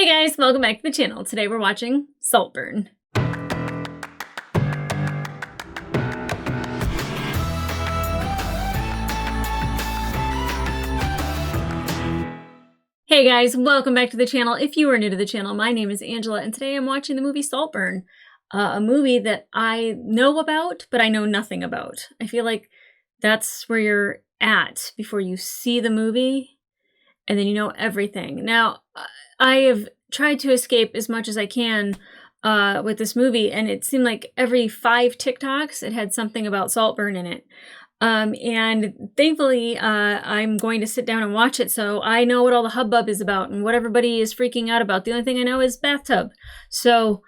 Hey guys, welcome back to the channel. Today we're watching Saltburn. Hey guys, welcome back to the channel. If you are new to the channel, my name is Angela and today I'm watching the movie Saltburn, a movie that I know about, but I know nothing about. I feel like that's where you're at before you see the movie and then you know everything. Now, I have tried to escape as much as I can with this movie, and it seemed like every 5 TikToks it had something about Saltburn in it. And thankfully, I'm going to sit down and watch it, so I know what all the hubbub is about and what everybody is freaking out about. The only thing I know is bathtub. So,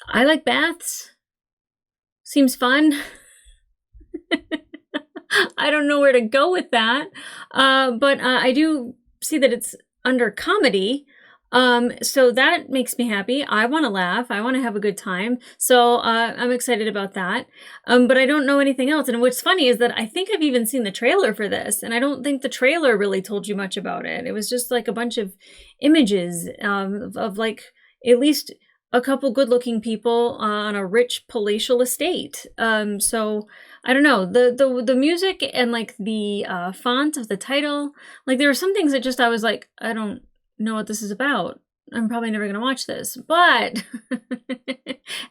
I like baths. Seems fun. I don't know where to go with that. But I do see that it's under comedy. So that makes me happy. I want to laugh. I want to have a good time. So, I'm excited about that. But I don't know anything else. And what's funny is that I think I've even seen the trailer for this, and I don't think the trailer really told you much about it. It was just like a bunch of images, of like at least a couple good-looking people on a rich palatial estate. So I don't know, the music and like the font of the title, like there were some things that just I was like, I don't know what this is about. I'm probably never going to watch this. But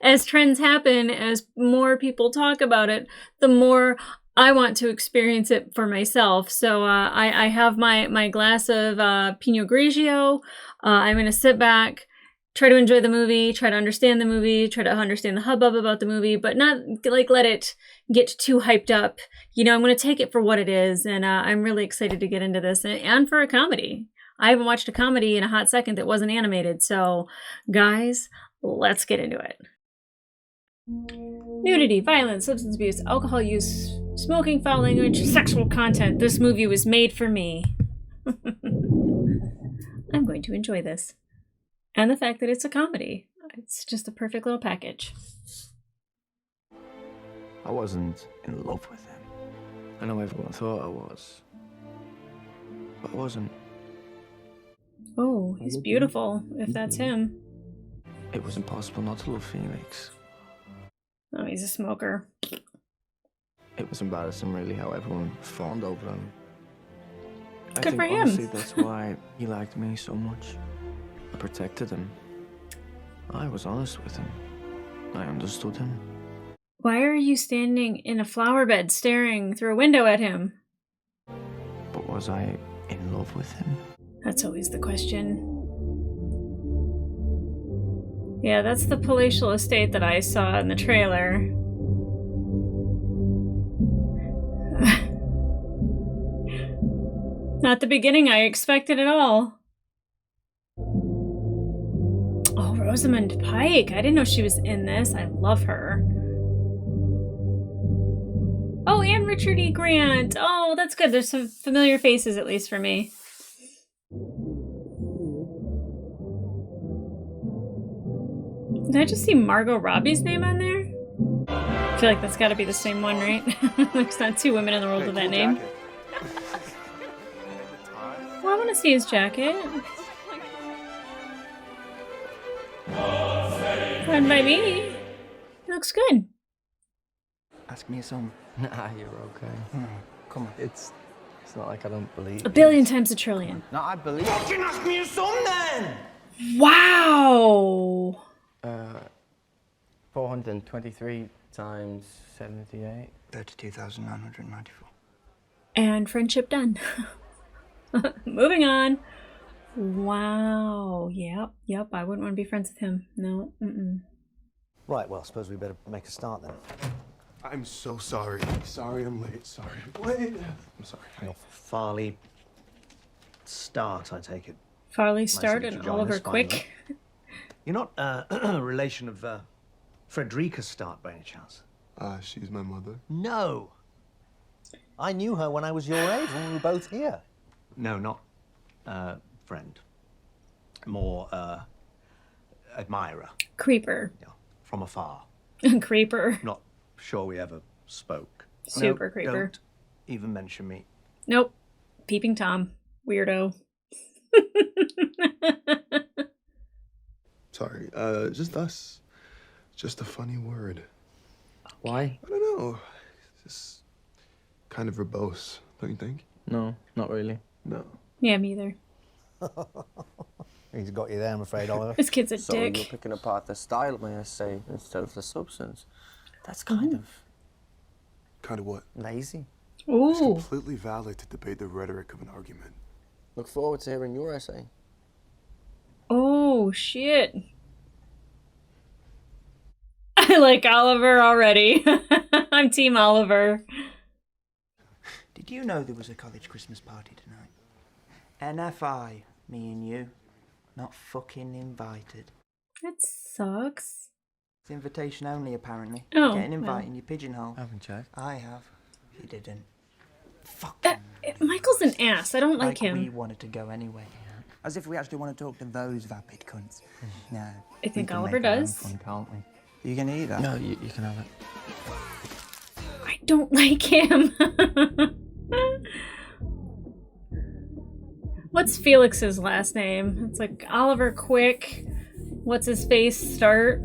as trends happen, as more people talk about it, the more I want to experience it for myself. So I have my glass of Pinot Grigio. I'm going to sit back, try to enjoy the movie, try to understand the movie, try to understand the hubbub about the movie, but not like let it get too hyped up. You know, I'm going to take it for what it is, and I'm really excited to get into this, and for a comedy. I haven't watched a comedy in a hot second that wasn't animated, so guys, let's get into it. Nudity, violence, substance abuse, alcohol use, smoking, foul language, sexual content. This movie was made for me. I'm going to enjoy this. And the fact that it's a comedy. It's just a perfect little package. I wasn't in love with him. I know everyone thought I was. But I wasn't. Oh, he's beautiful, if that's him. It was impossible not to love Felix. Oh, he's a smoker. It was embarrassing, really, how everyone fawned over him. Good for him. Honestly, that's why he liked me so much. I protected him. I was honest with him. I understood him. Why are you standing in a flower bed staring through a window at him? But was I in love with him? That's always the question. Yeah, that's the palatial estate that I saw in the trailer. Not the beginning I expected at all. Oh, Rosamund Pike. I didn't know she was in this. I love her. Oh, and Richard E. Grant. Oh, that's good. There's some familiar faces, at least for me. Did I just see Margot Robbie's name on there? I feel like that's got to be the same one, right? There's not 2 women in the world with that name. Well, I want to see his jacket. Fine by me. He looks good. Ask me some. Nah, you're okay. Come on. It's not like I don't believe. 1,000,000,000 times a trillion. No, I believe. Fucking ask me some then! Wow! 423 times 78. 32,994. And friendship done. Moving on. Wow. Yep. I wouldn't want to be friends with him. No. Right, well, I suppose we better make a start then. I'm so sorry. Sorry I'm late. Sorry I'm late. I'm sorry. Your Farley Start, I take it. Farley Nice Start of you and to join Oliver us finally. Quick. You're not a relation of Frederica Start by any chance? She's my mother. No. I knew her when I was your age, when we were both here. No, not friend. More admirer. Creeper. Yeah, from afar. Creeper. Not sure we ever spoke. Super No, creeper. Don't even mention me. Nope. Peeping Tom. Weirdo. Just us. Just a funny word. Why? I don't know. It's just kind of verbose, don't you think? No, not really. No. Yeah, me either. He's got you there, I'm afraid, Oliver. This kid's a So you're dick. picking apart the style, may I say, instead of the substance. That's kind of Kind of what? lazy. It's Ooh. completely valid to debate the rhetoric of an argument. Look forward to hearing your essay. Oh, shit. I like Oliver already. I'm Team Oliver. Did you know there was a college Christmas party tonight? NFI, me and you. Not fucking invited. That sucks. It's invitation only, apparently. Oh, Get an invite well. in your pigeonhole. I haven't checked. I have. You didn't. Fuck. Michael's an ass. I don't like We him. wanted to go anyway. As if we actually want to talk to those vapid cunts. No. I think we can Oliver make our own does. fun, can't we? Are you gonna eat that? No, you can have it. I don't like him. What's Felix's last name? It's like Oliver Quick. What's his face? Start.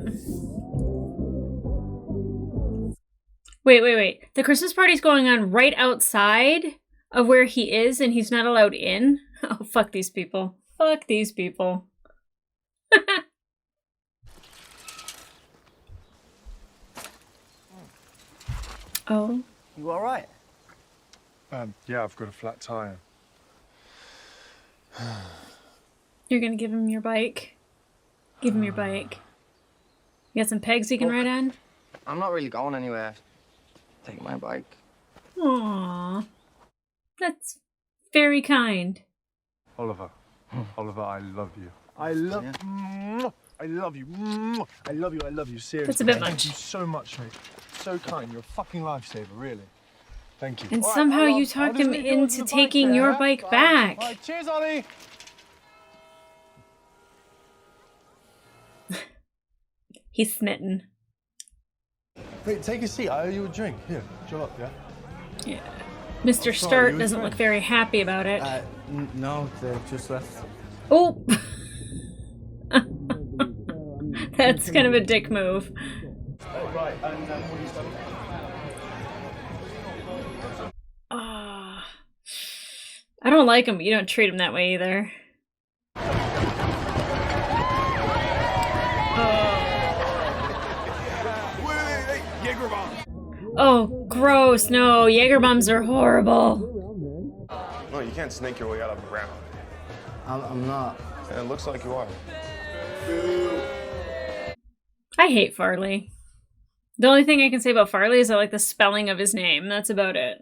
Wait. The Christmas party's going on right outside of where he is, and he's not allowed in? Oh, fuck these people. Fuck these people. Oh. You alright? Yeah, I've got a flat tire. You're gonna give him your bike? Give him your bike. You got some pegs you can ride on? I'm not really going anywhere. Take my bike. Aww. That's very kind. Oliver. Oliver, I love you. I love I love you. I love you. I love you. Seriously. That's a bit Thank much. you so much, mate. So kind. You're a fucking lifesaver, really. Thank you. And All right, somehow I'll- you I'll talked just him leave yours into in the bike taking there, your yeah? bike All back. right, cheers, Ollie. He's smitten. Wait, take a seat. I owe you a drink. Here, chill up, yeah? Yeah. Mr. sorry, Start you doesn't were look friends. very happy about it. No, they just left. Oh! That's kind of a dick move. Right, and what are you studying? Ah. I don't like him, but you don't treat him that way either. Wait, Jaeger bomb. Oh, gross. No, Jaeger bombs are horrible. No, you can't snake your way out of the ground. I'm not. And it looks like you are. I hate Farley. The only thing I can say about Farley is I like the spelling of his name. That's about it.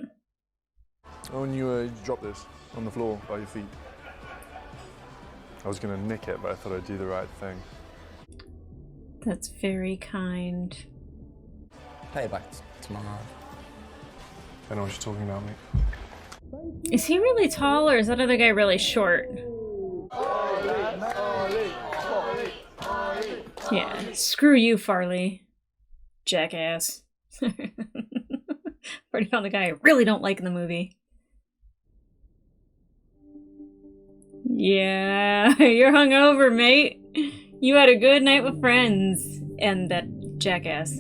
When you dropped this on the floor by your feet, I was gonna nick it, but I thought I'd do the right thing. That's very kind. Pay it back tomorrow. I know what you're talking about, mate. Is he really tall or is that other guy really short? Yeah, screw you, Farley. Jackass. Already found the guy I really don't like in the movie. Yeah, you're hungover, mate. You had a good night with friends. And that jackass.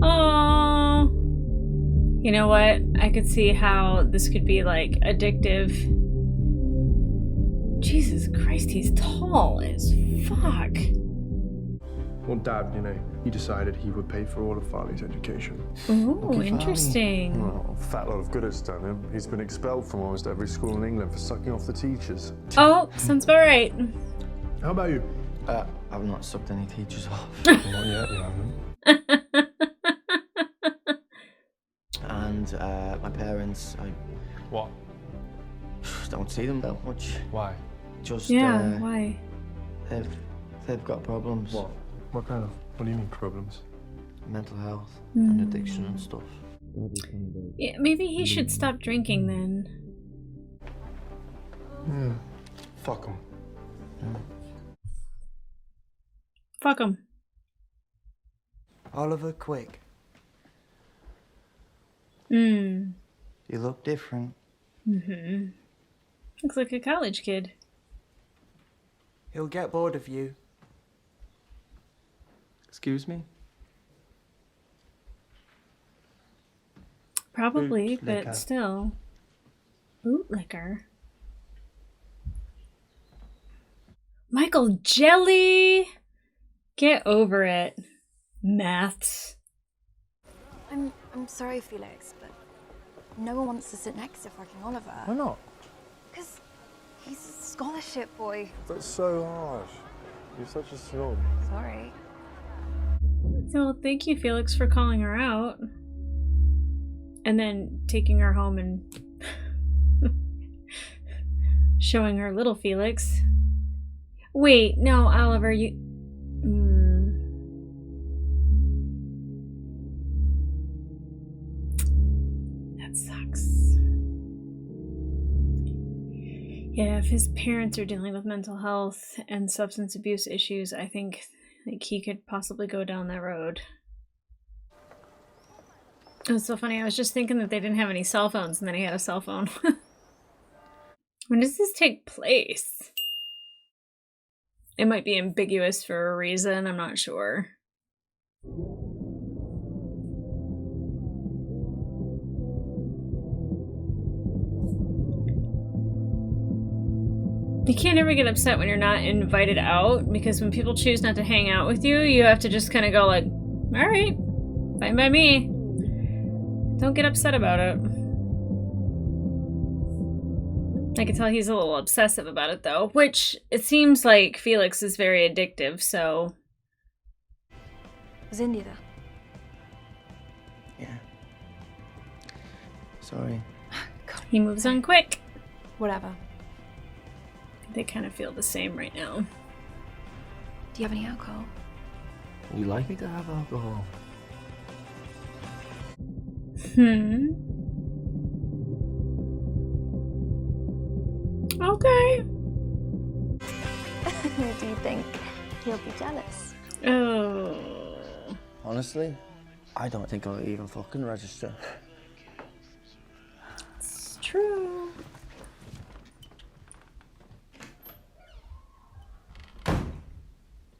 Oh, you know what? I could see how this could be like addictive. Jesus Christ, he's tall as fuck. Well, Dad, you know, he decided he would pay for all of Farley's education. Ooh, interesting. Oh, fat lot of good it's done him. He's been expelled from almost every school in England for sucking off the teachers. Oh, sounds about right. How about you? I've not sucked any teachers off. Not yet, you haven't. And my parents, I What? don't see them that much. Why? Just Yeah, why? they've got problems. What? What kind of? What do you mean problems? Mental health and addiction and stuff. Yeah, maybe he should stop drinking then. Fuck him. Fuck him. Oliver Quick, Hmm. you look different. Mm-hmm. Looks like a college kid. He'll get bored of you. Excuse me? Probably, Bootlicker. but still. Bootlicker. Michael Jelly! Get over it. Maths. I'm sorry, Felix, but no one wants to sit next to fucking Oliver. Why not? Because he's a scholarship boy. That's so harsh. You're such a snob. Sorry. So thank you, Felix, for calling her out. And then taking her home and showing her little Felix. Wait, no, Oliver, you... That sucks. Yeah, if his parents are dealing with mental health and substance abuse issues, I think like he could possibly go down that road. It was so funny. I was just thinking that they didn't have any cell phones, and then he had a cell phone. When does this take place? It might be ambiguous for a reason. I'm not sure. You can't ever get upset when you're not invited out, because when people choose not to hang out with you, you have to just kind of go like, all right, fine by me. Don't get upset about it. I can tell he's a little obsessive about it, though, which it seems like Felix is very addictive, so... Was Indy there? Yeah. Sorry. He moves on quick. Whatever. They kind of feel the same right now. Do you have any alcohol? You like me to have alcohol? Okay. Do you think he'll be jealous? Oh. Honestly, I don't think I'll even fucking register. It's true.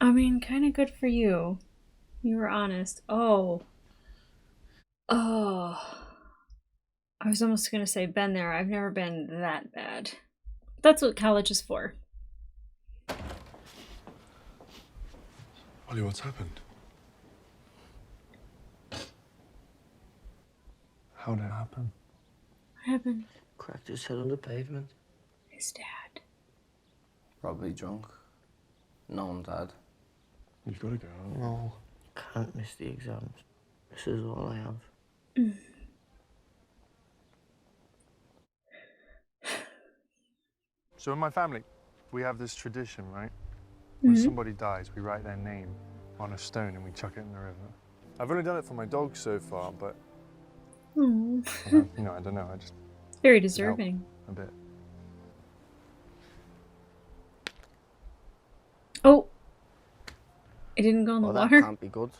I mean, kind of good for you. You were honest. Oh. I was almost going to say been there. I've never been that bad. That's what college is for. Ollie, what's happened? How did it happen? What happened? Cracked his head on the pavement. His dad. Probably drunk. No, I'm Dad. You've got to go. No, can't miss the exams. This is all I have. So in my family, we have this tradition, right? When somebody dies, we write their name on a stone and we chuck it in the river. I've only done it for my dog so far, but I don't know. I just Very deserving. a bit. Oh. It didn't go in the Well, that water. can't be good.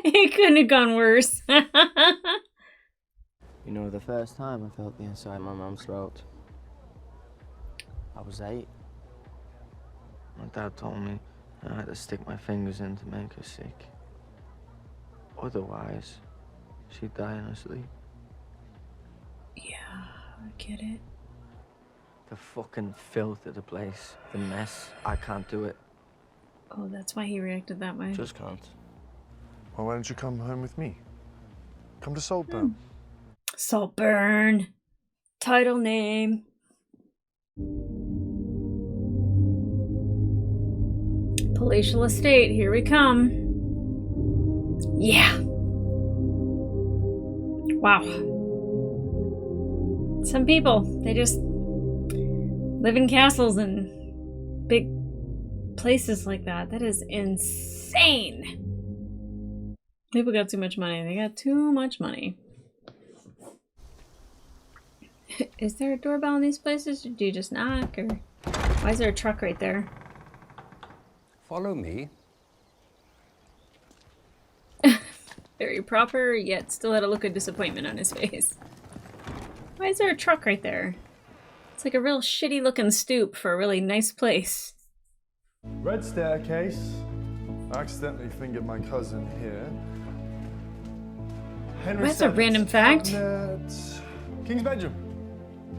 It couldn't have gone worse. You know, the first time I felt the inside of my mum's throat, I was 8. My dad told me I had to stick my fingers in to make her sick. Otherwise, she'd die in her sleep. Yeah, I get it. The fucking filth of the place, the mess, I can't do it. Oh, that's why he reacted that way. Just can't. Well, why don't you come home with me? Come to Saltburn. Saltburn. Title name. Palatial estate, here we come. Yeah. Wow. Some people, they just live in castles and big places like that. That is insane. People got too much money. They got too much money. Is there a doorbell in these places? Or do you just knock? Or why is there a truck right there? Follow me. Very proper, yet still had a look of disappointment on his face. Why is there a truck right there? It's like a real shitty looking stoop for a really nice place. Red staircase. I accidentally fingered my cousin here. Henry That's a random fact. cabinet. King's bedroom.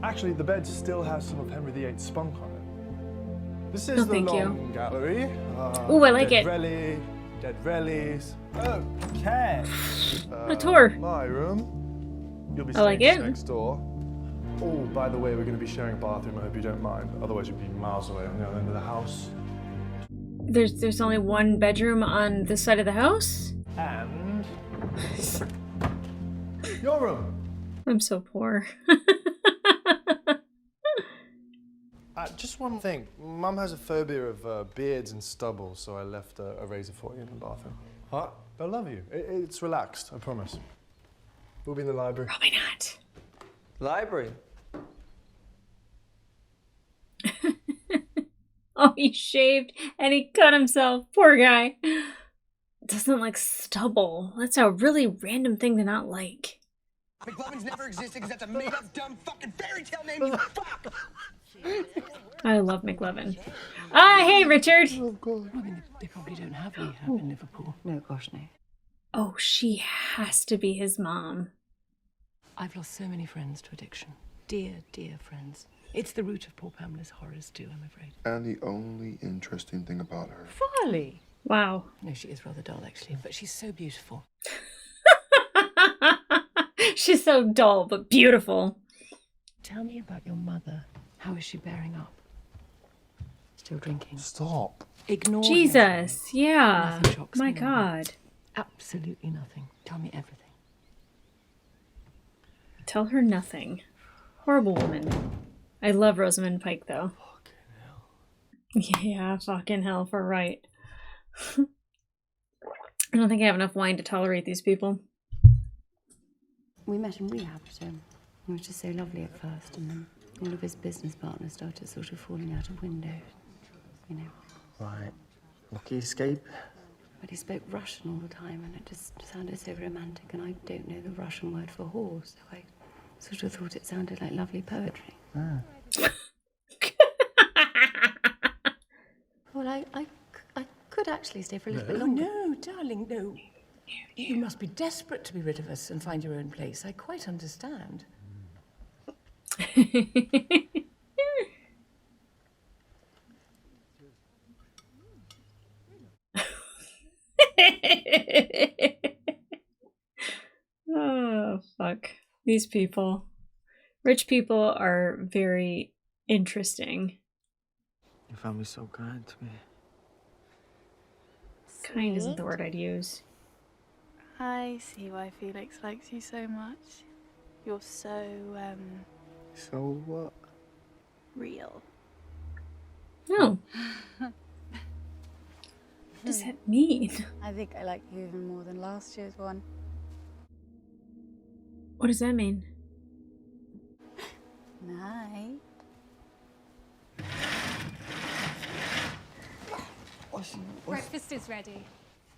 Actually, the bed still has some of Henry VIII's spunk on it. This is No, the thank you. long gallery. Ooh, I like dead it. Dead relics. Okay. A tour. My room. You'll be I like staying it. next door. Oh, by the way, we're going to be sharing a bathroom. I hope you don't mind. Otherwise, you'd be miles away on the other end of the house. There's only one bedroom on this side of the house? And your room. I'm so poor. Just one thing. Mum has a phobia of beards and stubble, so I left a razor for you in the bathroom. Huh? They'll love you. It's relaxed, I promise. We'll be in the library. Probably not. Library? Oh, he shaved and he cut himself. Poor guy. Doesn't like stubble. That's a really random thing to not like. McLovin's never existed because that's a made-up, dumb fucking fairy tale name, you fuck! I love McLovin. Ah, hey, Richard. I mean, they probably don't have rehab in Liverpool. No, gosh, no. Oh, she has to be his mom. I've lost so many friends to addiction. Dear, dear friends. It's the root of poor Pamela's horrors too, I'm afraid. And the only interesting thing about her. Farley! Wow. No, she is rather dull, actually, but she's so beautiful. She's so dull, but beautiful. Tell me about your mother. How is she bearing up? Still drinking? Stop. Ignore him. Jesus, yeah. Nothing shocks My me like that. God. Absolutely nothing. Tell me everything. Tell her nothing. Horrible woman. I love Rosamund Pike, though. Fucking hell. Yeah, fucking hell for right. I don't think I have enough wine to tolerate these people. We met in rehab, Jim. It was just so lovely at first, and then all of his business partners started sort of falling out of window, you know. Right. Lucky escape. But he spoke Russian all the time, and it just sounded so romantic, and I don't know the Russian word for horse, so I sort of thought it sounded like lovely poetry. Ah. Well, I could actually stay for a little bit longer. No, darling, no. You must be desperate to be rid of us and find your own place. I quite understand. Oh, fuck. These people. Rich people are very interesting. Your family's so kind to me. Kind isn't the word I'd use. I see why Felix likes you so much. You're so, So what? real. No. What does that mean? I think I like you even more than last year's one. What does that mean? Night. Breakfast is ready.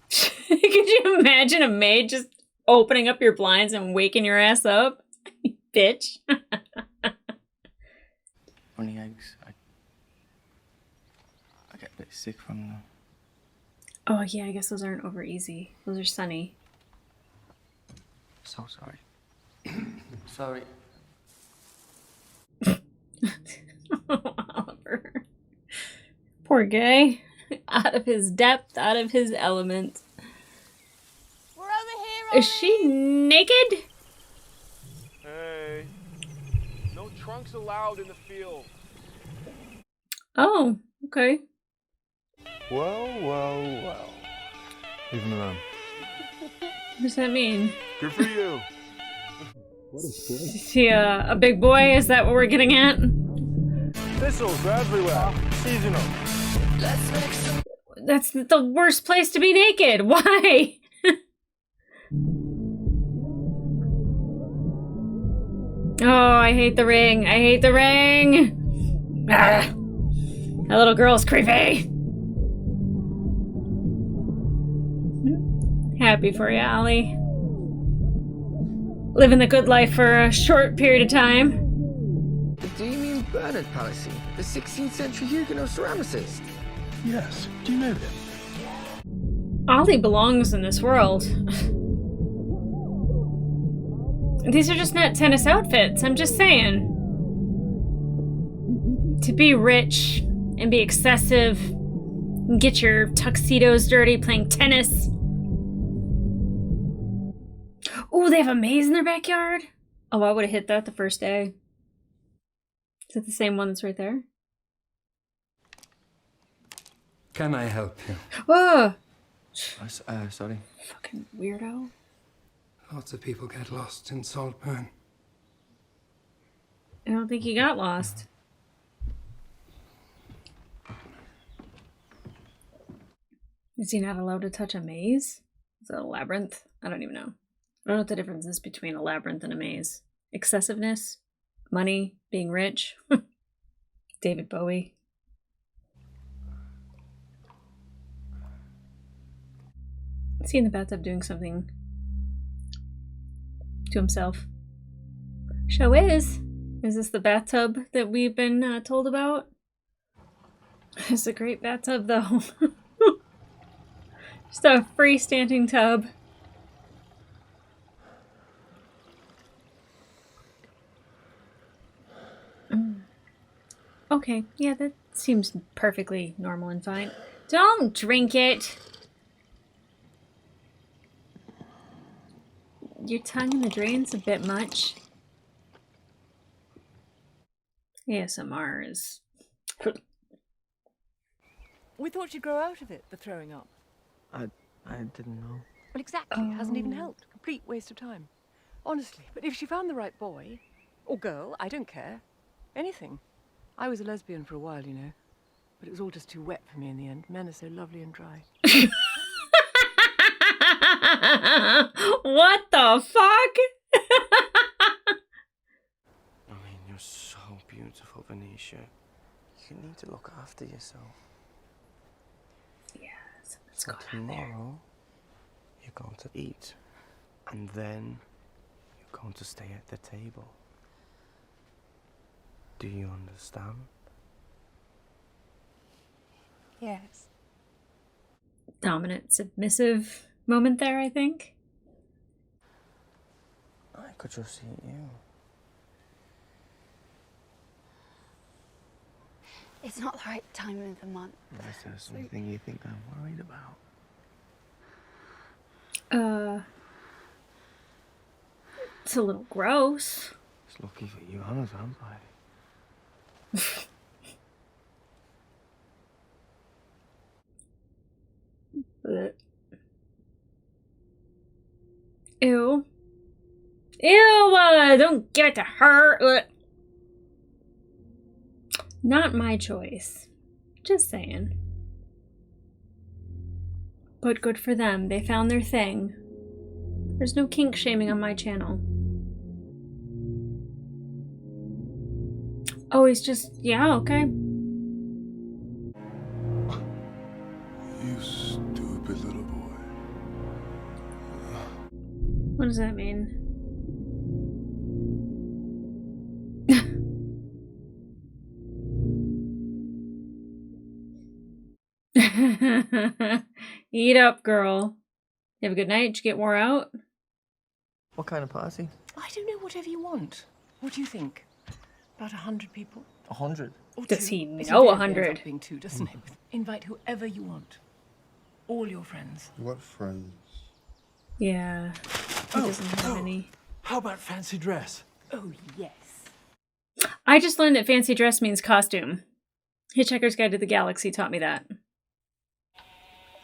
Could you imagine a maid just opening up your blinds and waking your ass up? Bitch. Only eggs. I get a bit sick from them. Oh yeah, I guess those aren't over easy. Those are sunny. So sorry. Sorry. Oliver. Poor guy. Out of his depth, out of his element. We're over here, Is she naked? Hey. No trunks allowed in the field. Oh, okay. Well. Leave him alone. What does that mean? Good for you. Is he a big boy? Is that what we're getting at? Thistles are everywhere. Seasonal. That's the worst place to be naked. Why? Oh, I hate the ring. I hate the ring. Ah, that little girl's creepy. Happy for you, Allie. living the good life for a short period of time. Do you mean Bernard Palissy, the 16th century Huguenot ceramicist? Yes. Do you know him? Ollie belongs in this world. These are just not tennis outfits, I'm just saying. To be rich and be excessive and get your tuxedos dirty playing tennis. Ooh, they have a maze in their backyard? Oh, I would have hit that the first day. Is it the same one that's right there? Can I help you? Whoa! Sorry. Fucking weirdo. Lots of people get lost in Saltburn. I don't think he got lost. Is he not allowed to touch a maze? Is that a labyrinth? I don't even know. I don't know what the difference is between a labyrinth and a maze. Excessiveness? Money? Being rich? David Bowie. Is he in the bathtub doing something to himself? Show is. Is this the bathtub that we've been told about? It's a great bathtub, though. Just a freestanding tub. Okay, yeah, that seems perfectly normal and fine. Don't drink it! Your tongue in the drain's a bit much. ASMR is... We thought you'd grow out of it, the throwing up. I didn't know. Well, exactly. It hasn't even helped. Complete waste of time. Honestly. But if she found the right boy, or girl, I don't care. Anything. I was a lesbian for a while, you know. But it was all just too wet for me in the end. Men are so lovely and dry. What the fuck? I mean, you're so beautiful, Venetia. You need to look after yourself. Yes, so tomorrow, you're going to eat. And then you're going to stay at the table. Do you understand? Yes. Dominant, submissive moment there, I think. I could just eat you. It's not the right time of the month. Is there something you think I'm worried about? It's a little gross. It's lucky for you, I'm a vampire. Ew. Ew! Don't give it to her! Not my choice. Just saying. But good for them. They found their thing. There's no kink shaming on my channel. Oh, he's just... Yeah, okay. You stupid little boy. What does that mean? Eat up, girl. You have a good night? Did you get wore out? What kind of party? I don't know, whatever you want. What do you think? About 100 people? 100? Or Does two? he It's know invariably 100? ends up being two, doesn't it? Invite whoever you want. All your friends. What friends? Yeah. He doesn't have any. How about fancy dress? Oh, yes. I just learned that fancy dress means costume. Hitchhiker's Guide to the Galaxy taught me that.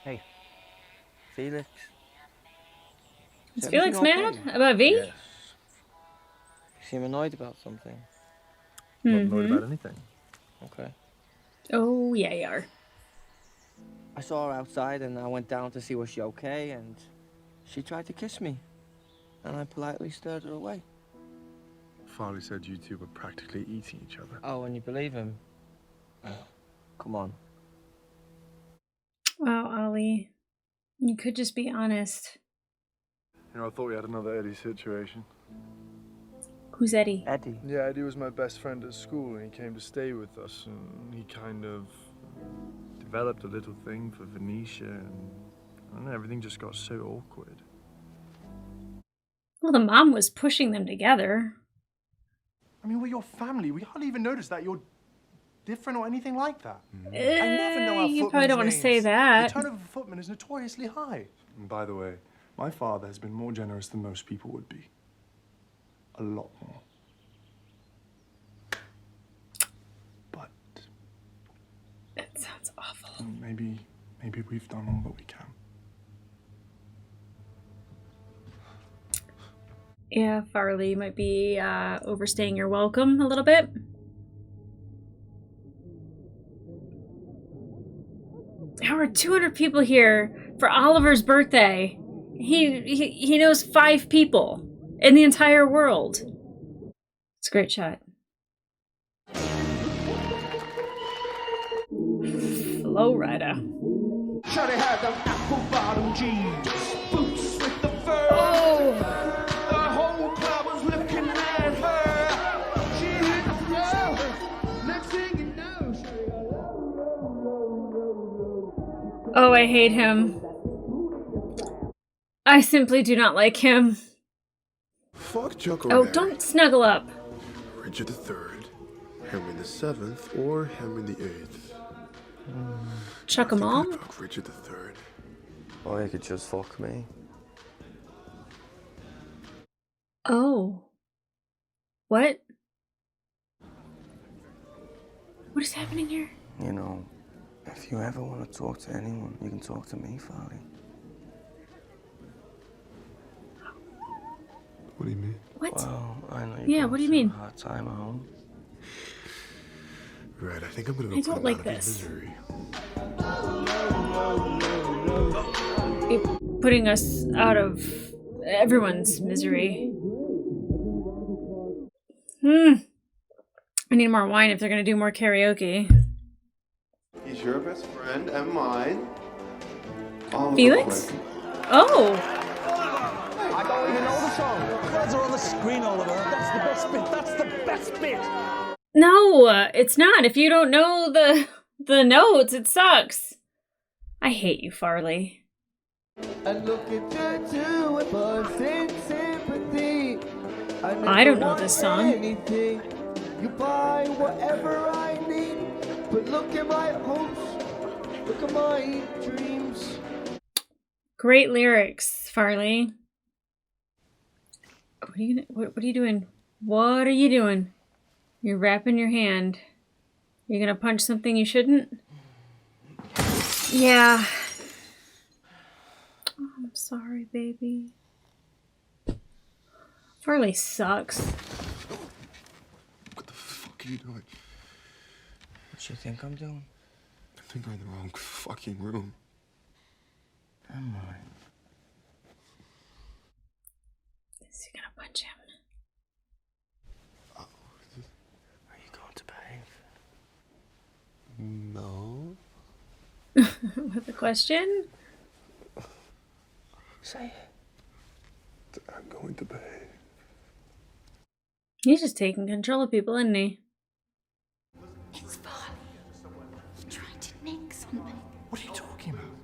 Hey, Felix. Is Felix mad about V? Yes. You seem annoyed about something. Not annoyed about anything. Okay. Oh, yeah, you are. I saw her outside and I went down to see was she okay, and she tried to kiss me. And I politely stirred her away. Farley said you two were practically eating each other. Oh, and you believe him? Come on. Wow, Ollie. You could just be honest. You know, I thought we had another Eddie situation. Who's Eddie? Eddie? Yeah, Eddie was my best friend at school, and he came to stay with us, and he kind of developed a little thing for Venetia, and I don't know, everything just got so awkward. Well, the mom was pushing them together. I mean, we're your family. We hardly even notice that you're different or anything like that. I never know our you probably don't want to say that. The turnover for footmen is notoriously high. And by the way, my father has been more generous than most people would be. A lot more. But that sounds awful. Maybe we've done all that we can. Yeah, Farley might be overstaying your welcome a little bit. There were 200 people here for Oliver's birthday. He knows 5 people in the entire world. It's a great shot. Flowrider. Shawty had them apple bottom jeans, boots with the fur. Oh! The whole club was looking at her. She hit the floor. Next thing you know, Oh, I hate him. I simply do not like him. Fuck Chuck Oh, don't snuggle up. Richard III, Henry VII, or Henry VIII. Chuck 'em all? Fuck Richard III. Or you could just fuck me. Oh. What? What is happening here? You know, if you ever want to talk to anyone, you can talk to me, Farley. What do you mean? What? Well, I know Yeah, what do you mean? A hard time at home. Right, I think I'm gonna go I put don't him like out of his this. misery. Putting us out of everyone's misery. I need more wine if they're gonna do more karaoke. He's your best friend and mine. Felix? Oh! I don't even know the song. The words are on the screen, Oliver. That's the best bit. That's the best bit. No, it's not. If you don't know the notes, it sucks. I hate you, Farley. And look at you two with us in sympathy. I don't know this song. Anything. You buy whatever I need. But look at my hopes. Look at my dreams. Great lyrics, Farley. What are you doing? What are you doing? You're wrapping your hand. You're gonna punch something you shouldn't? Yeah. Oh, I'm sorry, baby. Farley sucks. What the fuck are you doing? What you think I'm doing? I think I'm in the wrong fucking room. Am I? Is he gonna punch him? Are you going to behave? No. With a question? Say it. I'm going to behave. He's just taking control of people, isn't he? It's Farley. He's trying to nick something. What are you talking about?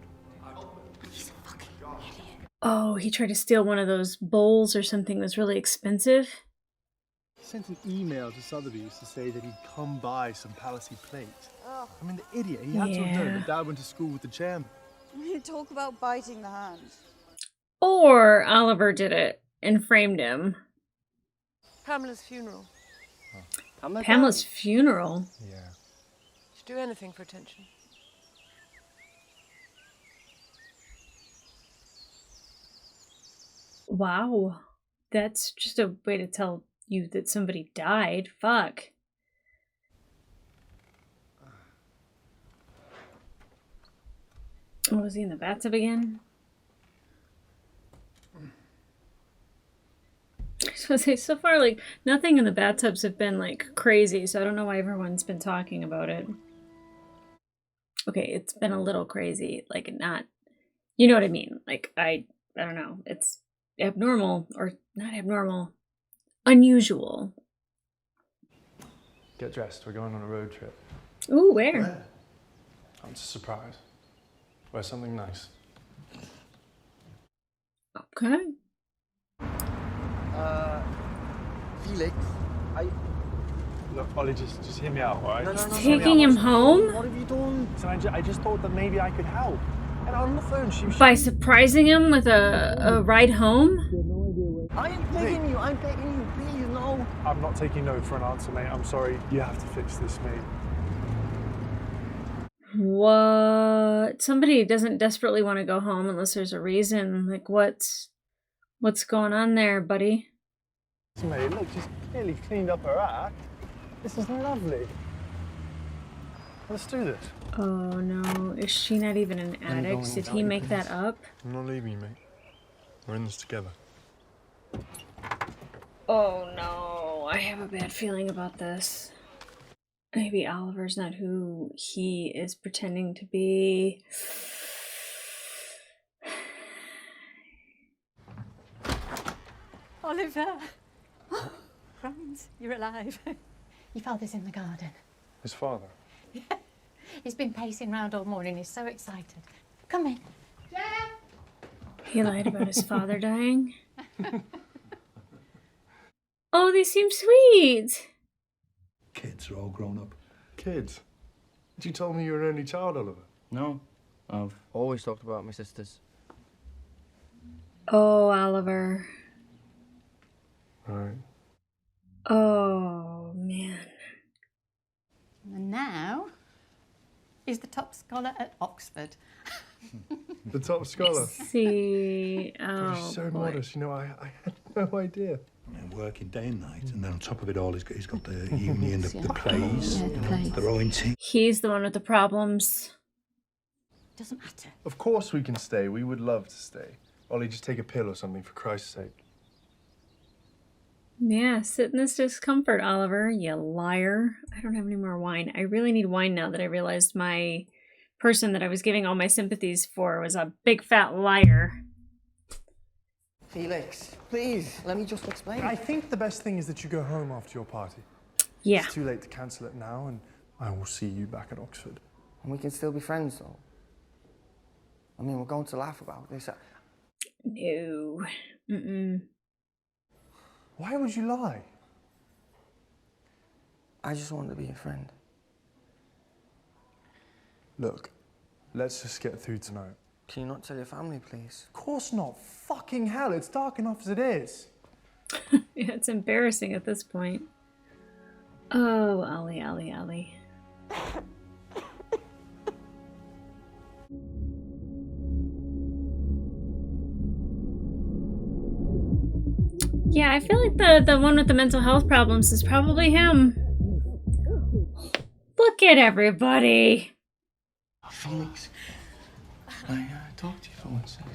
He's a fucking idiot. Oh, he tried to steal one of those bowls or something that was really expensive. He sent an email to Sotheby's to say that he'd come by some Palace plate. I mean, the idiot. He had to have done it, but Dad went to school with the chairman. You talk about biting the hand. Or Oliver did it and framed him. Pamela's funeral. Pamela's funeral? Yeah. She'd do anything for attention. Wow. That's just a way to tell you that somebody died. Fuck. Oh, was he in the bathtub again? I was gonna say, so far, like, nothing in the bathtubs have been, like, crazy, so I don't know why everyone's been talking about it. Okay, it's been a little crazy, like, not, you know what I mean? Like, I don't know, it's abnormal, or not abnormal, unusual. Get dressed. We're going on a road trip. Ooh, where? Oh, it's a surprise. Wear something nice. Okay. Felix, Look, Ollie, just hear me out, all right? No, Taking him home? What have you done? So I just thought that maybe I could help. And on the phone, she By surprising him with a ride home? I'm begging you, please, no. I'm not taking no for an answer, mate. I'm sorry. You have to fix this, mate. What? Somebody doesn't desperately want to go home unless there's a reason. Like, what's going on there, buddy? Mate, look, she's clearly cleaned up her act. This is lovely. Let's do this. Oh no, is she not even an addict? Did he make that up? I'm not leaving you, mate. We're in this together. Oh no, I have a bad feeling about this. Maybe Oliver's not who he is pretending to be. Oliver! Crumbs, you're alive. Your father's in the garden. His father? Yeah. He's been pacing round all morning. He's so excited. Come in. He lied about his father dying. Oh, they seem sweet. Kids are all grown up. Kids? You told me you were an only child, Oliver. No, I've always talked about my sisters. Oh, Oliver. Right. Oh, man. And now, he's the top scholar at Oxford. The top scholar? See, God, he's so modest. You know, I had no idea. And working day and night, and then on top of it all, he's got the uni and the plays. Yeah, the plays. The rowing team. He's the one with the problems. Doesn't matter. Of course we can stay. We would love to stay. Ollie, just take a pill or something, for Christ's sake. Yeah, sit in this discomfort, Oliver, you liar. I don't have any more wine. I really need wine now that I realized my person that I was giving all my sympathies for was a big fat liar. Felix, please, let me just explain. I think the best thing is that you go home after your party. Yeah. It's too late to cancel it now, and I will see you back at Oxford. And we can still be friends, though. I mean, we're going to laugh about this. No. Mm-mm. Why would you lie? I just wanted to be a friend. Look, let's just get through tonight. Can you not tell your family, please? Of course not. Fucking hell, it's dark enough as it is. Yeah, it's embarrassing at this point. Oh, Ollie, Ollie, Ollie. Yeah, I feel like the one with the mental health problems is probably him. Look at everybody. Felix, can I talk to you for one second?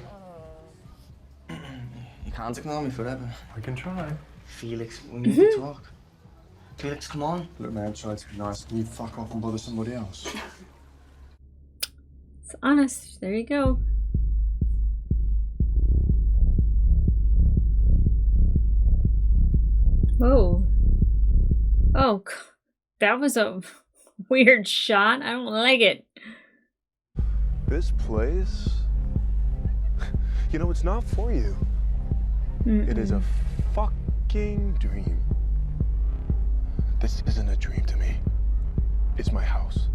You can't ignore me forever. I can try. Felix, we need to talk. Felix, come on. Look, man, try to be nice. Can you fuck off and bother somebody else? It's honest. There you go. Whoa. Oh, that was a weird shot. I don't like it. This place? You know, it's not for you. It is a fucking dream. This isn't a dream to me. It's my house.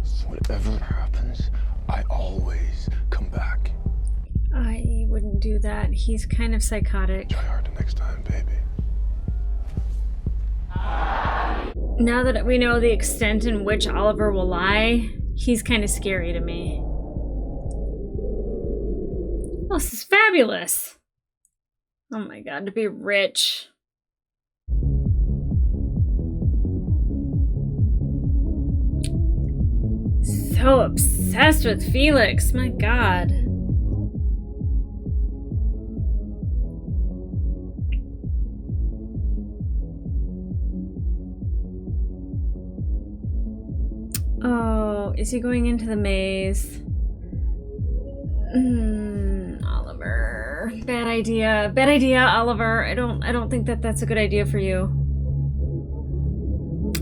So whatever happens, I always come back. I wouldn't do that. He's kind of psychotic. Try harder next time, baby. Now that we know the extent in which Oliver will lie, he's kind of scary to me. Oh, this is fabulous. Oh my god, to be rich. So obsessed with Felix, my god. Oh, is he going into the maze? Oliver. Bad idea. Bad idea, Oliver. I don't think that that's a good idea for you.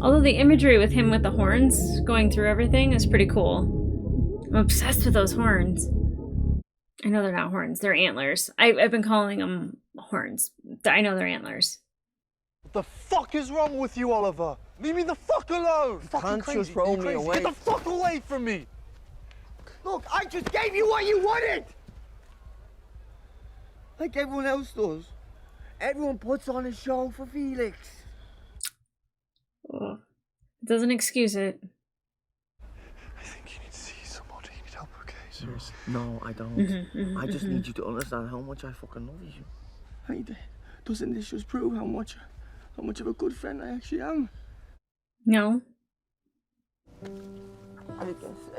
Although the imagery with him with the horns going through everything is pretty cool. I'm obsessed with those horns. I know they're not horns. They're antlers. I've been calling them horns. I know they're antlers. What the fuck is wrong with you, Oliver? Leave me the fuck alone! Can't just roll me away. Get the fuck away from me! Look, I just gave you what you wanted! Like everyone else does. Everyone puts on a show for Felix. Oh, it doesn't excuse it. I think you need to see somebody. You need help, okay? Seriously. No, I don't. I just need you to understand how much I fucking love you. Hey, doesn't this just prove how much of a good friend I actually am? No. I guess.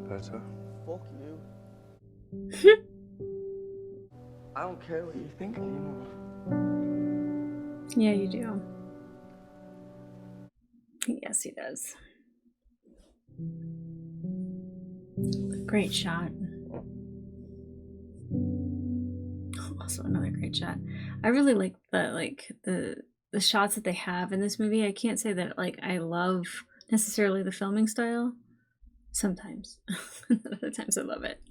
Better. Fuck you. I don't care what you think anymore. Yeah, you do. Yes, he does. Great shot. Also another great shot. I really like the shots that they have in this movie. I can't say that like I love necessarily the filming style. Sometimes. Other times I love it.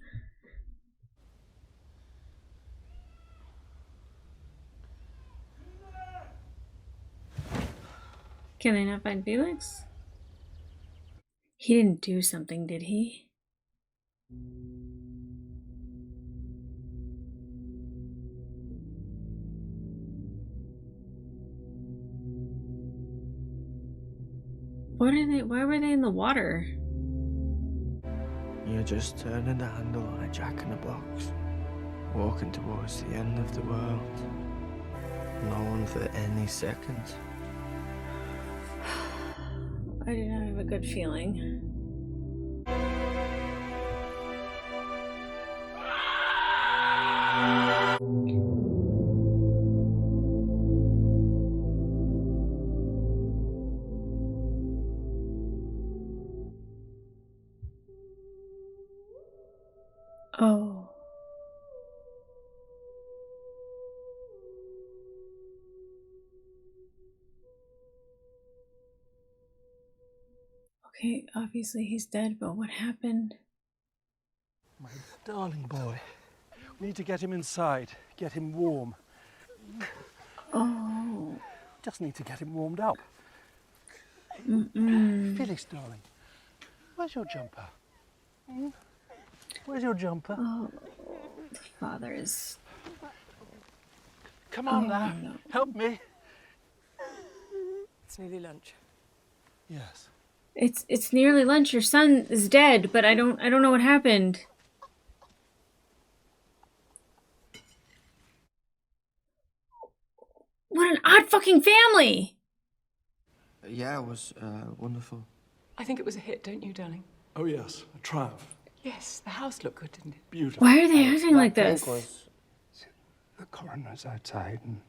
Can they not find Felix? He didn't do something, did he? Why were they in the water? You're just turning the handle on a jack-in-the-box, walking towards the end of the world. No one for any second. I do not have a good feeling. Oh. Okay, obviously he's dead, but what happened? My darling boy. We need to get him inside, get him warm. Oh. Just need to get him warmed up. Felix, darling, where's your jumper? Where's your jumper? Oh, the father is... Come on now, no. help me. It's nearly lunch. Yes. It's nearly lunch. Your son is dead, but I don't know what happened. What an odd fucking family! Yeah, it was wonderful. I think it was a hit, don't you, darling? Oh yes, a triumph. Yes, the house looked good, didn't it? Beautiful. Why are they acting like this? The coroner's outside and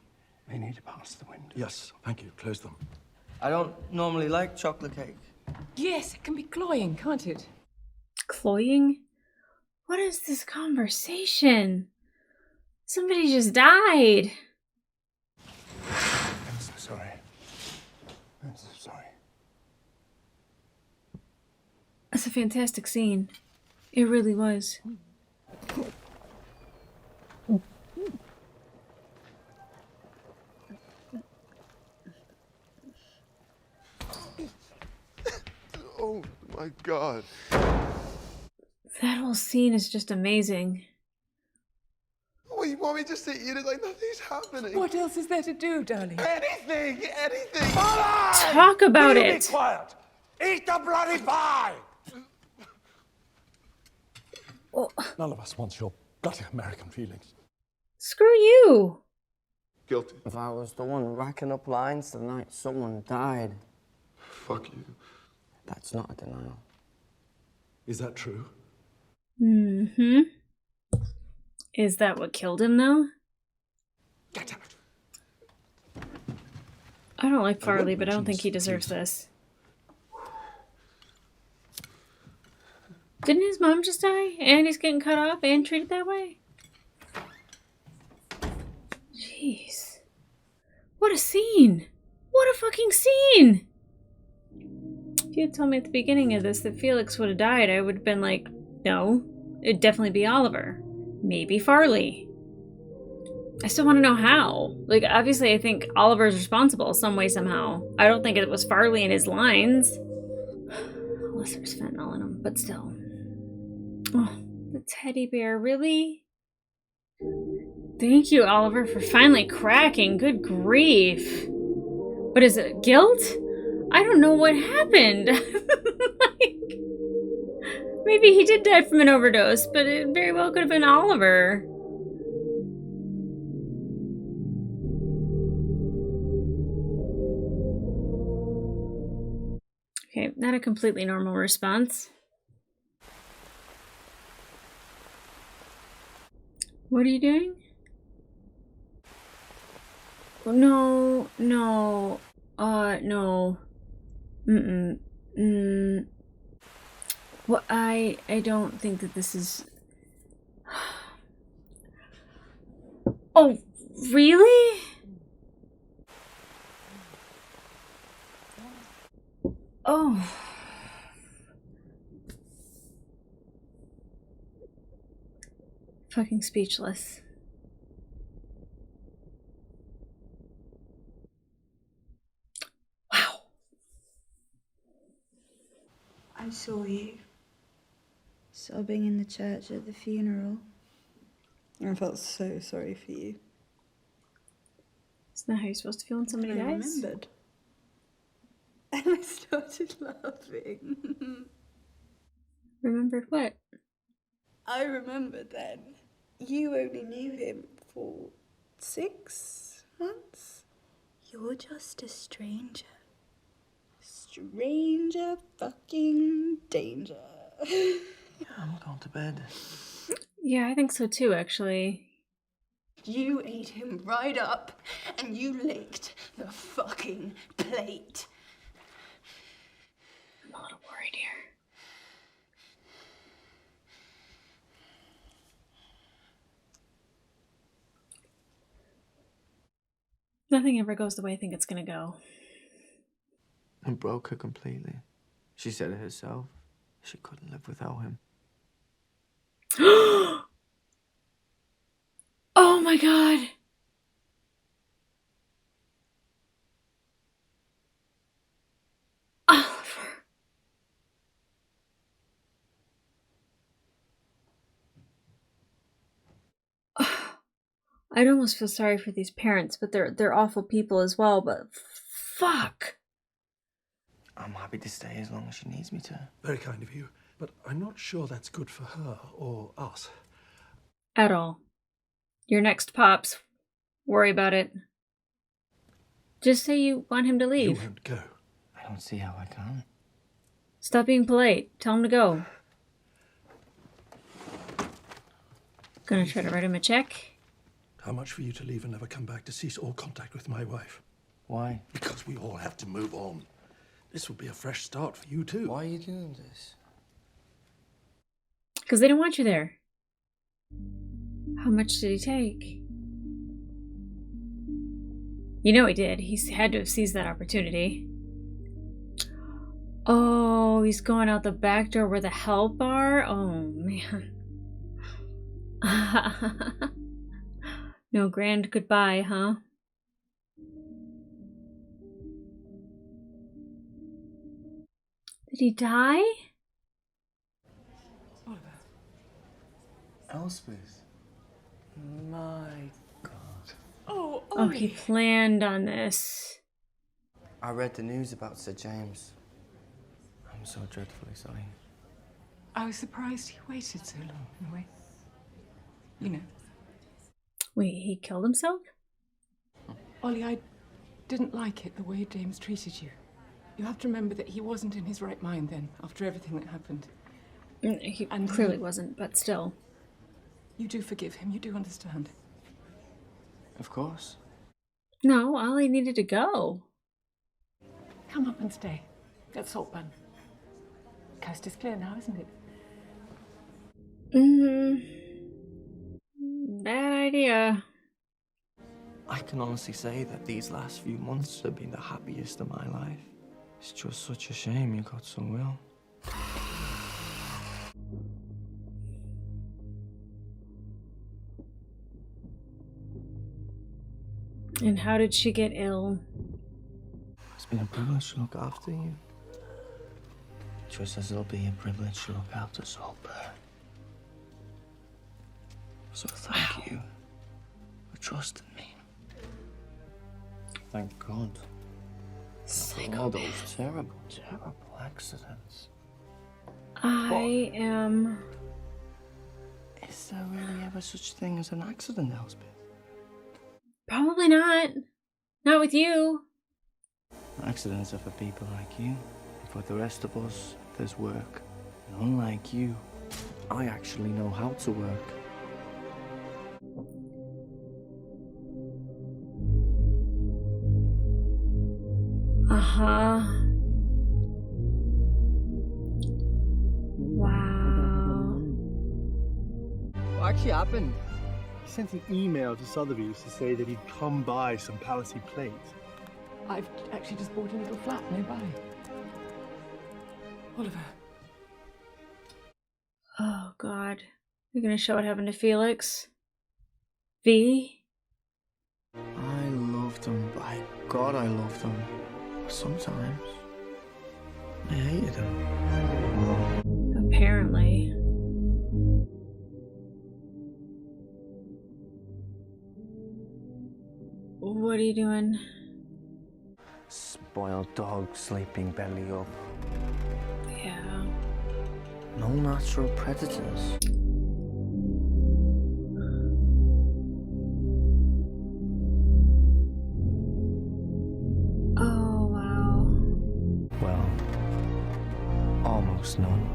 they need to pass the window. Yes, thank you. Close them. I don't normally like chocolate cake. Yes, it can be cloying, can't it? Cloying? What is this conversation? Somebody just died. I'm so sorry. I'm so sorry. That's a fantastic scene. It really was. Oh my God. That whole scene is just amazing. Oh, you want me just to eat it like nothing's happening? What else is there to do, darling? Anything! Talk about Will it. you be quiet? Eat the bloody pie! Oh. None of us wants your bloody American feelings. Screw you. Guilty. If I was the one racking up lines the night someone died. Fuck you. That's not a denial. Is that true? Mm-hmm. Is that what killed him, though? Get out. I don't like Farley, but I don't think he deserves this. Didn't his mom just die? And he's getting cut off and treated that way? Jeez. What a scene! What a fucking scene! If you had told me at the beginning of this that Felix would have died, I would have been like, no, it'd definitely be Oliver. Maybe Farley. I still want to know how. Like, obviously I think Oliver's responsible some way, somehow. I don't think it was Farley and his lines. Unless there's fentanyl in them, but still. Oh, the teddy bear, really? Thank you, Oliver, for finally cracking. Good grief. But is it guilt? I don't know what happened. Like, maybe he did die from an overdose, but it very well could have been Oliver. Okay, not a completely normal response. What are you doing? No, no, no. Well, I don't think that this is... Oh, really? Oh. Fucking speechless. Wow. I saw you sobbing in the church at the funeral. I felt so sorry for you. Isn't that how you're supposed to feel when somebody I dies? remembered. And I started laughing. Remembered what? I remembered then. You only knew him for 6 months. You're just a stranger. Stranger fucking danger. I'm going to bed. Yeah, I think so too, actually. You ate him right up and you licked the fucking plate. I'm a little worried here. Nothing ever goes the way I think it's gonna go. It broke her completely. She said it herself. She couldn't live without him. Oh my god! Oliver. I'd almost feel sorry for these parents, but they're awful people as well, but fuck! I'm happy to stay as long as she needs me to. Very kind of you, but I'm not sure that's good for her or us. At all. Your next pops. Worry about it. Just say you want him to leave. You won't go. I don't see how I can. Stop being polite. Tell him to go. Gonna try to write him a check. How much for you to leave and never come back, to cease all contact with my wife? Why? Because we all have to move on. This will be a fresh start for you too. Why are you doing this? Because they don't want you there. How much did he take? You know he did. He's had to have seized that opportunity. Oh, he's going out the back door where the help are? Oh, man. No grand goodbye, huh? Did he die? Elspeth. My God. Oh, he planned on this. I read the news about Sir James. I'm so dreadfully sorry. I was surprised he waited so long, in a way. You know. Wait, he killed himself? Ollie, I didn't like it the way James treated you. You have to remember that he wasn't in his right mind then, after everything that happened. He clearly wasn't, but still. You do forgive him, you do understand. Of course. No, Ollie needed to go. Come up and stay at Saltburn. Coast is clear now, isn't it? Bad idea. I can honestly say that these last few months have been the happiest of my life. It's just such a shame you got so ill. And how did she get ill? It's been a privilege to look after you. Just as it'll be a privilege to look after Saltburn. So thank you for trusting me. Thank God. For all those terrible, terrible accidents. I am... Is there really ever such thing as an accident, Elspeth? Probably not. Not with you. Accidents are for people like you. For the rest of us, there's work. And unlike you, I actually know how to work. Uh-huh. Wow. What actually happened? He sent an email to Sotheby's to say that he'd come by some Palissy plate. I've actually just bought a little flat nearby. Oliver. Oh, God. You're gonna show what happened to Felix? V? I loved him. By God, I loved him. Sometimes I hated him. Apparently. What are you doing? Spoiled dog sleeping belly up. Yeah. No natural predators. Oh, wow. Well, almost none.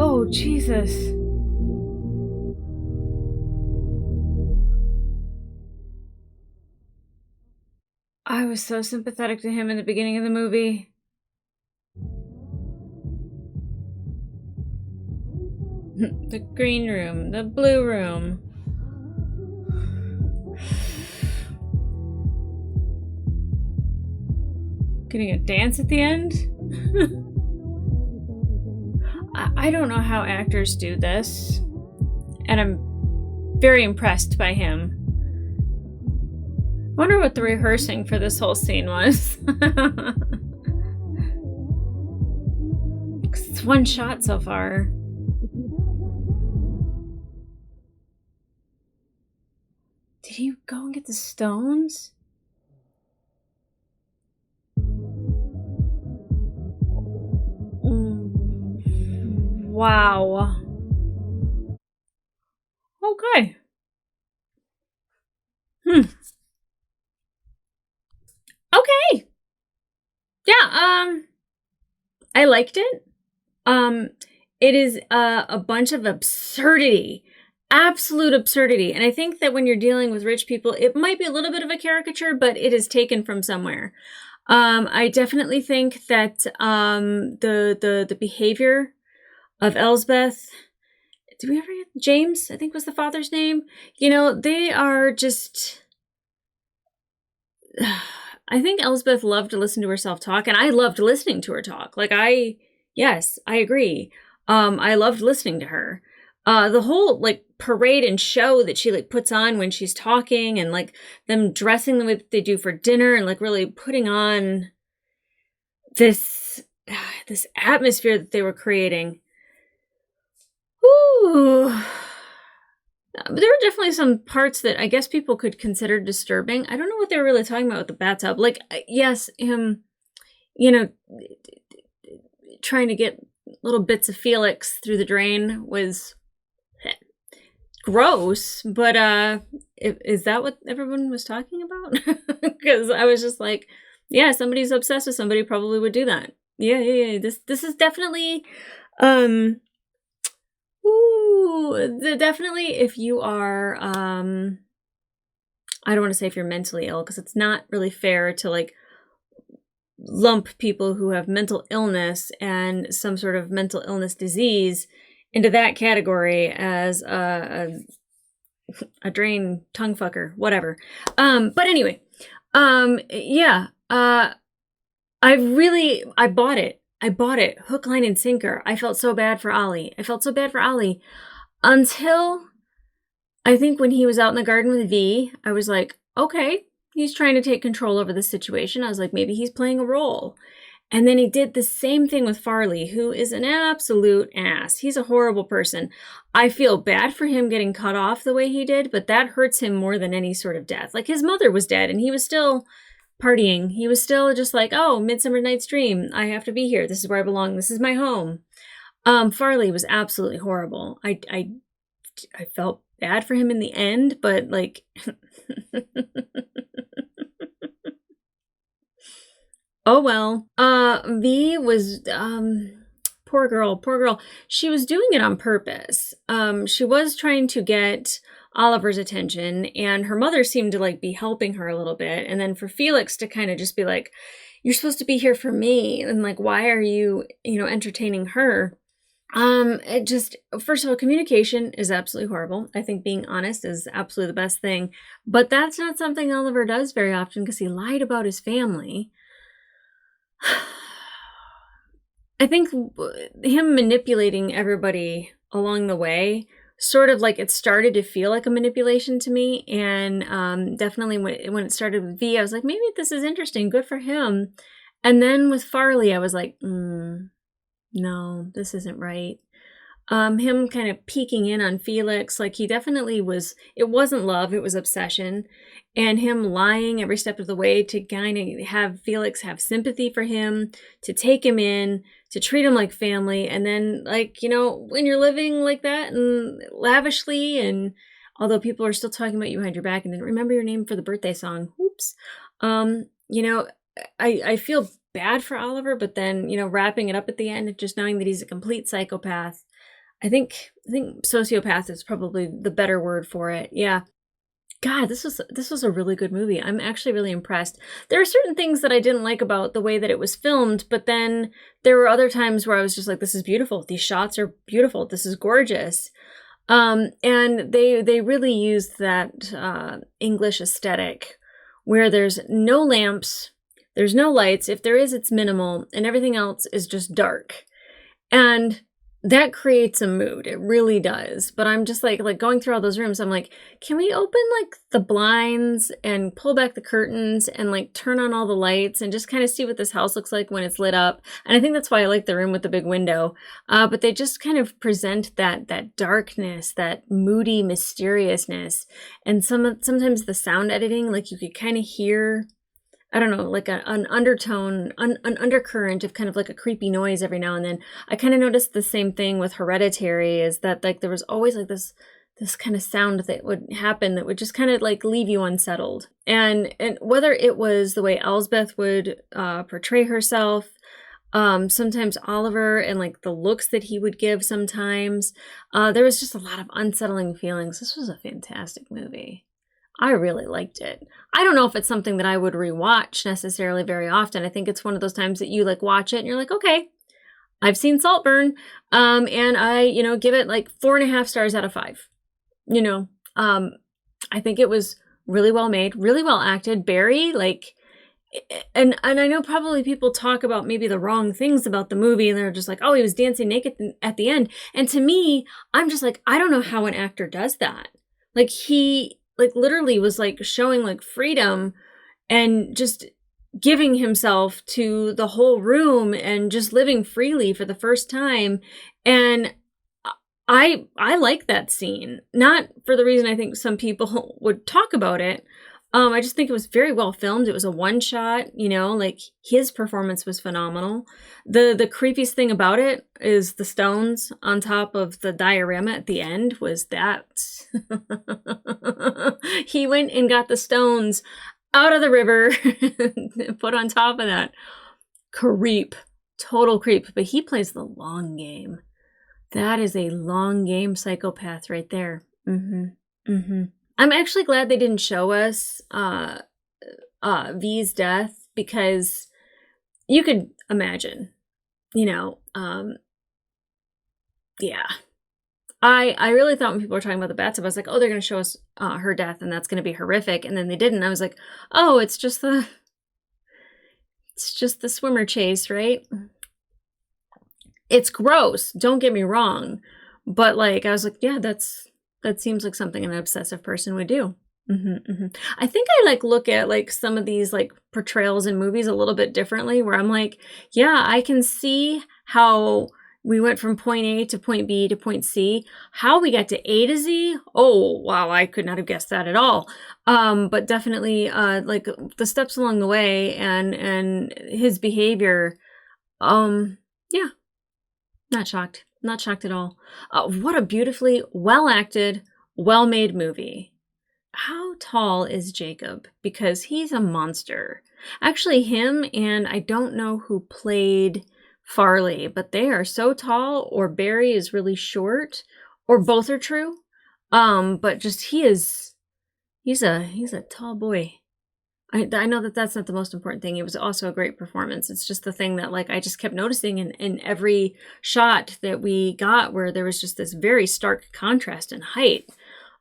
Oh, Jesus. I was so sympathetic to him in the beginning of the movie. The green room, the blue room. Getting a dance at the end? I don't know how actors do this, and I'm very impressed by him. I wonder what the rehearsing for this whole scene was. 'Cause it's one shot so far. Did he go and get the stones? Wow. Okay. Okay. Yeah, I liked it. It is a bunch of absurdity. Absolute absurdity. And I think that when you're dealing with rich people, it might be a little bit of a caricature, but it is taken from somewhere. I definitely think that the behavior of Elsbeth, did we ever get James? I think was the father's name. You know, they are just. I think Elsbeth loved to listen to herself talk, and I loved listening to her talk. Like yes, I agree. I loved listening to her. The whole like parade and show that she like puts on when she's talking, and like them dressing the way that they do for dinner, and like really putting on this atmosphere that they were creating. Ooh. There were definitely some parts that I guess people could consider disturbing. I don't know what they were really talking about with the bathtub. Like, yes, him, you know, trying to get little bits of Felix through the drain was gross, but is that what everyone was talking about? Because I was just like, yeah, somebody's obsessed with somebody probably would do that. Yeah. This is definitely definitely if you are I don't want to say if you're mentally ill, because it's not really fair to like lump people who have mental illness and some sort of mental illness disease into that category as a drain tongue fucker, whatever. But anyway, yeah, I bought it. I bought it hook, line, and sinker. I felt so bad for Ollie. Until I think when he was out in the garden with V, I was like, okay, he's trying to take control over the situation. I was like, maybe he's playing a role. And then he did the same thing with Farley, who is an absolute ass. He's a horrible person. I feel bad for him getting cut off the way he did, but that hurts him more than any sort of death. Like, his mother was dead and he was still partying. He was still just like, oh, Midsummer Night's Dream. I have to be here. This is where I belong. This is my home. Farley was absolutely horrible. I felt bad for him in the end, but like... Oh well. V was poor girl. She was doing it on purpose. She was trying to get Oliver's attention, and her mother seemed to like be helping her a little bit. And then for Felix to kind of just be like, you're supposed to be here for me, and like, why are you, entertaining her? It just, first of all, communication is absolutely horrible. I think being honest is absolutely the best thing, but that's not something Oliver does very often because he lied about his family. I think him manipulating everybody along the way, sort of like it started to feel like a manipulation to me. And definitely when it started with V, I was like, maybe this is interesting. Good for him. And then with Farley, I was like, no, this isn't right. Him kind of peeking in on Felix, like he definitely was, it wasn't love, it was obsession. And him lying every step of the way to kind of have Felix have sympathy for him, to take him in, to treat him like family. And then, like, when you're living like that and lavishly, and although people are still talking about you behind your back and didn't remember your name for the birthday song, oops. I feel bad for Oliver, but then, wrapping it up at the end, just knowing that he's a complete psychopath. I think sociopath is probably the better word for it. Yeah. God, this was a really good movie. I'm actually really impressed. There are certain things that I didn't like about the way that it was filmed, but then there were other times where I was just like, this is beautiful. These shots are beautiful. This is gorgeous. And they really used that English aesthetic where there's no lamps, there's no lights. If there is, it's minimal, and everything else is just dark. And that creates a mood. It really does. But I'm just like going through all those rooms, I'm like, can we open like the blinds and pull back the curtains and like turn on all the lights and just kind of see what this house looks like when it's lit up? And I think that's why I like the room with the big window. But they just kind of present that darkness, that moody mysteriousness. And sometimes the sound editing, like you could kind of hear, I don't know, like an undertone, an undercurrent of kind of like a creepy noise every now and then. I kind of noticed the same thing with Hereditary, is that like there was always like this kind of sound that would happen that would just kind of like leave you unsettled. And whether it was the way Elsbeth would portray herself, sometimes Oliver and like the looks that he would give sometimes, there was just a lot of unsettling feelings. This was a fantastic movie. I really liked it. I don't know if it's something that I would rewatch necessarily very often. I think it's one of those times that you like watch it and you're like, okay, I've seen Saltburn. And I, give it like 4.5 stars out of 5. I think it was really well made, really well acted. Barry, like, and I know probably people talk about maybe the wrong things about the movie and they're just like, oh, he was dancing naked at the end. And to me, I'm just like, I don't know how an actor does that. Like he literally was like showing like freedom and just giving himself to the whole room and just living freely for the first time. And I like that scene, not for the reason I think some people would talk about it. I just think it was very well filmed. It was a one shot, like his performance was phenomenal. The creepiest thing about it is the stones on top of the diorama at the end was that. He went and got the stones out of the river, put on top of that. Creep, total creep, but he plays the long game. That is a long game psychopath right there. I'm actually glad they didn't show us V's death, because you could imagine, you know, yeah. I really thought when people were talking about the bathtub, I was like, oh, they're going to show us her death, and that's going to be horrific. And then they didn't. I was like, oh, it's just the swimmer chase, right? It's gross. Don't get me wrong, but like, I was like, yeah, that seems like something an obsessive person would do. I think I like look at like some of these like portrayals in movies a little bit differently, where I'm like, yeah, I can see how we went from point A to point B to point C. How we got to A to Z? Oh, wow, I could not have guessed that at all. But definitely like the steps along the way and his behavior. Yeah, not shocked. Not shocked at all. What a beautifully well-acted, well-made movie. How tall is Jacob? Because he's a monster. Actually, him and I don't know who played Farley, but they are so tall, or Barry is really short, or both are true. But just he's a tall boy. I know that that's not the most important thing. It was also a great performance. It's just the thing that like I just kept noticing in every shot that we got, where there was just this very stark contrast in height.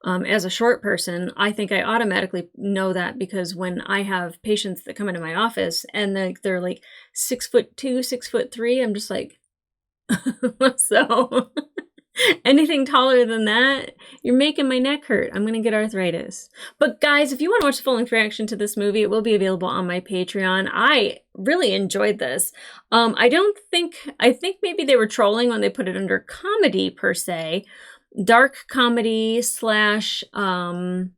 As a short person, I think I automatically know that, because when I have patients that come into my office and they're like 6'2", 6'3", I'm just like, so anything taller than that, you're making my neck hurt. I'm gonna get arthritis. But guys, if you want to watch the full-length reaction to this movie, it will be available on my Patreon. I really enjoyed this. I think maybe they were trolling when they put it under comedy per se. Dark comedy / suspense thriller.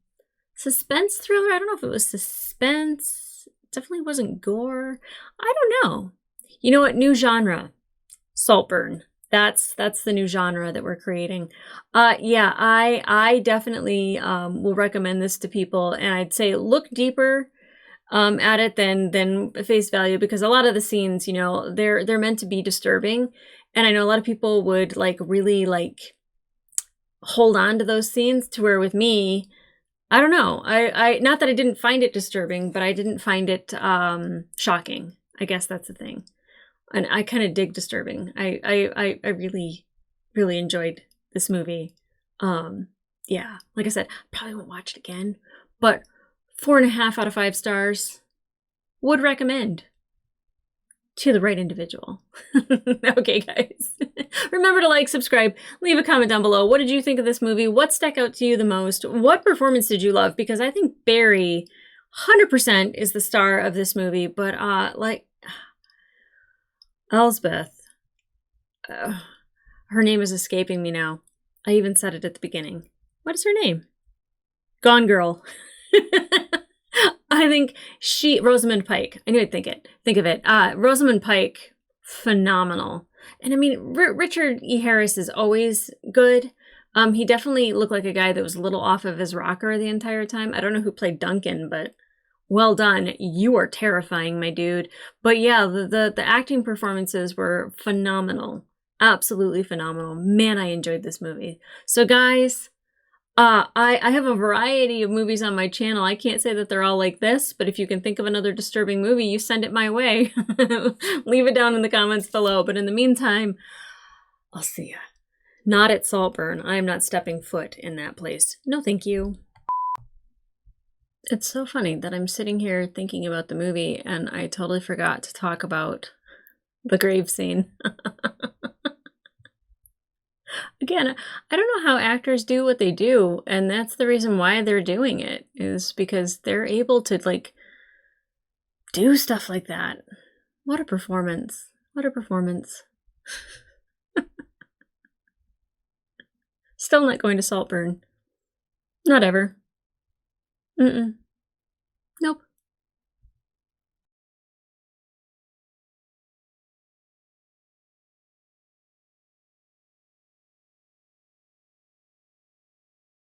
I don't know if it was suspense. Definitely wasn't gore. I don't know. You know what? New genre. Saltburn. That's the new genre that we're creating. Yeah, I definitely will recommend this to people, and I'd say look deeper at it than face value, because a lot of the scenes, you know, they're meant to be disturbing, and I know a lot of people would like really like hold on to those scenes, to where with me, I don't know. I not that I didn't find it disturbing, but I didn't find it shocking. I guess that's the thing. And I kind of dig disturbing. I really, really enjoyed this movie. Yeah, like I said, probably won't watch it again, but 4.5 out of 5 stars. Would recommend. To the right individual. Okay, guys. Remember to like, subscribe, leave a comment down below. What did you think of this movie? What stuck out to you the most? What performance did you love? Because I think Barry 100% is the star of this movie, but like Elsbeth, her name is escaping me now. I even said it at the beginning. What is her name? Gone Girl. I think Rosamund Pike. I knew I'd think of it. Rosamund Pike, phenomenal. And I mean, Richard E. Harris is always good. He definitely looked like a guy that was a little off of his rocker the entire time. I don't know who played Duncan, but well done. You are terrifying, my dude. But yeah, the acting performances were phenomenal. Absolutely phenomenal. Man, I enjoyed this movie. So guys, I have a variety of movies on my channel. I can't say that they're all like this, but if you can think of another disturbing movie, you send it my way. Leave it down in the comments below. But in the meantime, I'll see ya. Not at Saltburn. I am not stepping foot in that place. No, thank you. It's so funny that I'm sitting here thinking about the movie and I totally forgot to talk about the grave scene. Again, I don't know how actors do what they do, and that's the reason why they're doing it, is because they're able to, like, do stuff like that. What a performance. What a performance. Still not going to Saltburn. Not ever. Mm-mm.